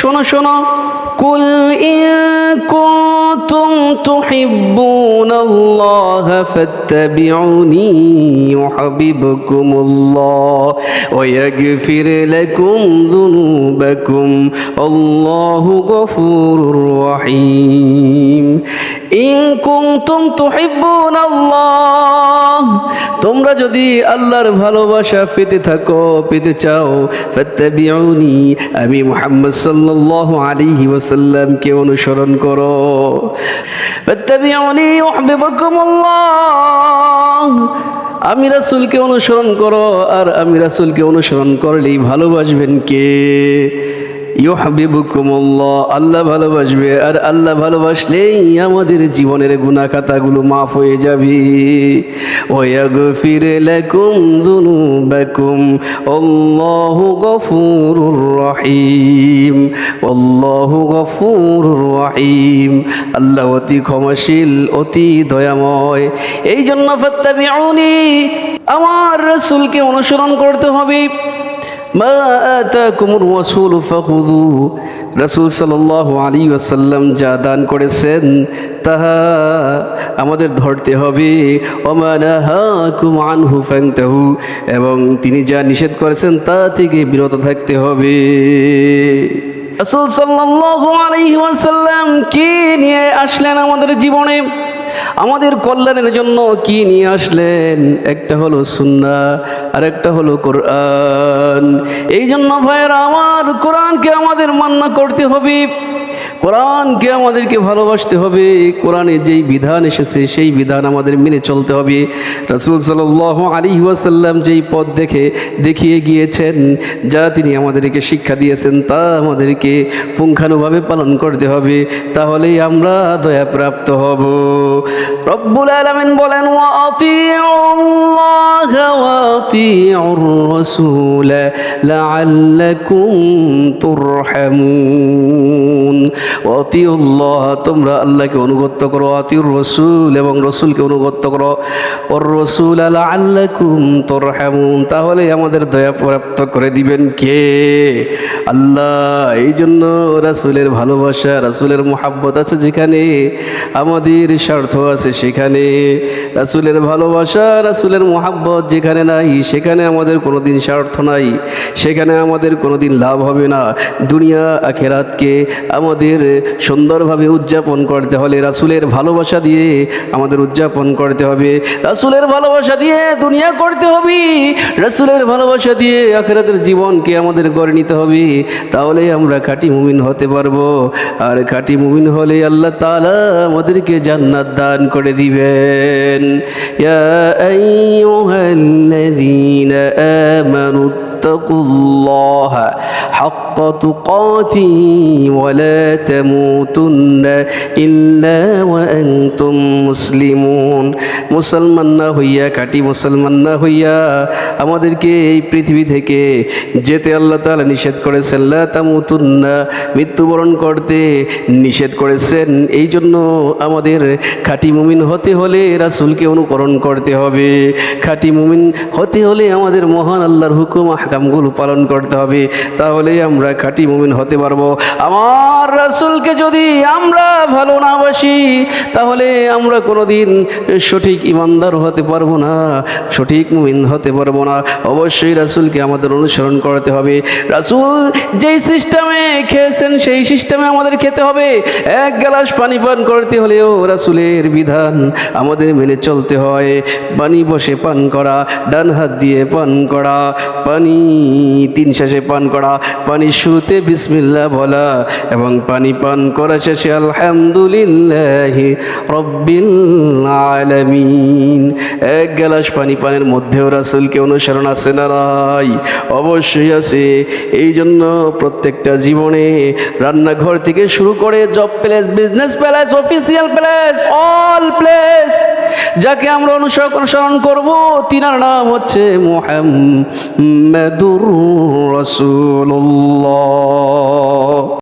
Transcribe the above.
শোনো শোনো, কুল ইন কুনতুম তুহিব্বুনাল্লাহ ফাত্তাবিউনি ইউহিব্বুকুমুল্লাহ ওয়া ইয়াগফির লাকুম যুনুবাকুম আল্লাহু গফুরুর রহিম। ইন কুনতুম তুহিব্বুনাল্লাহ, তোমরা যদি আল্লাহর ভালোবাসা পেতে চাও, ফাত্তাবিউনি, আমি মুহাম্মদ সাল্লাল্লাহু আলাইহি ওয়াসাল্লামকে অনুসরণ করো। ফাত্তাবিউনি ইউহিব্বুকুমুল্লাহ, আমি রাসূলকে অনুসরণ করো, আর আমি রাসূলকে অনুসরণ করলেই ভালোবাসবেন কে? ইউহিব্বুকুমুল্লাহ, আল্লাহ ভালোবাসবে, আর আল্লাহ ভালোবাসলেই আমাদের জীবনের গুনাহ খাতাগুলো মাফ হয়ে যাবে। ওয়া ইয়াগফির লাকুম যুনুবাকুম আল্লাহু গফুরুর রহিম, আল্লাহু গফুরুর রহিম, আল্লাহ অতি ক্ষমাশীল, অতি দয়াময়। এই জন্য ফাত্তাবিউনি, আমার রাসূলকে অনুসরণ করতে হবে। মা আতাকুমুর রাসূলু ফাখুযুহু, রাসূল সাল্লাল্লাহু আলাইহি ওয়াসাল্লাম যা দান করেছেন তাহা আমাদের ধরতে হবে। ওয়া মা নাহাকুম আনহু ফান্তাহু, এবং তিনি যা নিষেধ করেছেন তা থেকে বিরত থাকতে হবে। রাসূল সাল্লাল্লাহু আলাইহি ওয়াসাল্লাম কি নিয়ে আসলেন আমাদের জীবনে, আমাদের কল্যাণের জন্য কি নিয়ে আসলেন? একটা হলো সুন্নাহ, আর একটা হলো কোরআন। এই জন্য ভাইয়েরা আমার, কোরআনকে আমাদের মান্য করতে হবে, কোরআনকে আমাদেরকে ভালোবাসতে হবে। কোরআনে যেই বিধান এসেছে সেই বিধান আমাদের মেনে চলতে হবে। রাসূল সাল্লাল্লাহু আলাইহি ওয়াসাল্লাম যেই পথ দেখিয়ে গিয়েছেন, যা তিনি আমাদেরকে শিক্ষা দিয়েছেন, তা আমাদেরকে পুঙ্খানুভাবে পালন করতে হবে, তাহলেই আমরা দয়াপ্রাপ্ত হব। রব্বুল আলামিন বলেন, ওয়া আতিউল্লাহ ওয়া আতিউর রাসূল লাআল্লাকুম তুরহামুন। আতিউল্লাহ, তোমরা আল্লাহকে অনুগত করো, আতিউর রাসূল, এবং রাসূলকে অনুগত করো, ওর রাসূল লাআল্লাকুম তুরহামুন, তাহলে আমাদের দয়া প্রাপ্ত করে দিবেন কে? আল্লাহ। এই জন্য রাসূলের ভালোবাসা, রাসূলের মুহাব্বত আছে যেখানে, আমাদের স্বার্থ আছে সেখানে। রাসূলের ভালোবাসা, রাসূলের মুহাব্বত যেখানে নাই, সেখানে আমাদের কোনোদিন স্বার্থ নাই, সেখানে আমাদের কোনোদিন লাভ হবে না। দুনিয়া আখিরাতকে আমাদের সুন্দরভাবে উদযাপন করতে হলে রাসূলের ভালোবাসা দিয়ে আমাদের উদযাপন করতে হবে, রাসূলের ভালোবাসা দিয়ে দুনিয়া করতে হবে, রাসূলের ভালোবাসা দিয়ে আখিরাতের জীবনকে আমাদের গড়ে নিতে হবে, তাহলে আমরা খাঁটি মুমিন হতে পারবো। আর খাঁটি মুমিন হলে আল্লাহ তাআলা আমাদেরকে জান্নাত দান করে দিবেন। ইয়া আইয়ুহাল্লাযীনা আমানু ইত্তাকুল্লাহা হাক্কা তুকাতিহি ওয়া লা তামুতুন্না ইল্লা ওয়া আনতুম মুসলিমুন। মুসলমান না হইয়া, খাঁটি মুসলমান না হইয়া আমাদেরকে এই পৃথিবী থেকে যেতে আল্লাহ তাআলা নিষেধ করেছেন। লা তামুতুন্না, মৃত্যুবরণ করতে নিষেধ করেছেন। এই জন্য আমাদের খাঁটি মুমিন হতে হলে রাসূলকে অনুকরণ করতে হবে। খাঁটি মুমিন হতে হলে আমাদের মহান আল্লাহর হুকুম আহকামগুলো পালন করতে হবে, তাহলে আমরা খাঁটি মুমিন হতে পারবো। আমার রাসূলকে যদি আমরা ভালো না বাসি, তাহলে আমরা কোনোদিন সঠিক ইমানদার হতে পারবো না, সঠিক মুমিন হতে পারবো না। অবশ্যই রাসূলকে আমাদের অনুসরণ করতে হবে। রাসূল যেই সিস্টেমে খেয়েছেন সেই সিস্টেমে আমাদের খেতে হবে। এক গ্লাস পানি পান করতে হলেও রাসূলের বিধান আমাদের মেনে চলতে হয়। পানি বসে পান করা, ডান হাত দিয়ে পান করা, পানি তিন শেষে পান করা, পানি শুরুতে বিসমিল্লাহ বলা, এবং পানি পান করা শেষে আলহামদুলিল্লাহি রাব্বিল আলামিন। এক গ্লাস পানি পানের মধ্যেও রাসূলকে অনুসরণ আছে না নাই? অবশ্যই আছে। এই জন্য প্রত্যেকটা জীবনে রান্নাঘর থেকে শুরু করে job place, business place, official place, all place, যাকে আমরা অনুসরণ করব, তিনার নাম হচ্ছে মুহাম্মাদুর রাসূলুল্লাহ।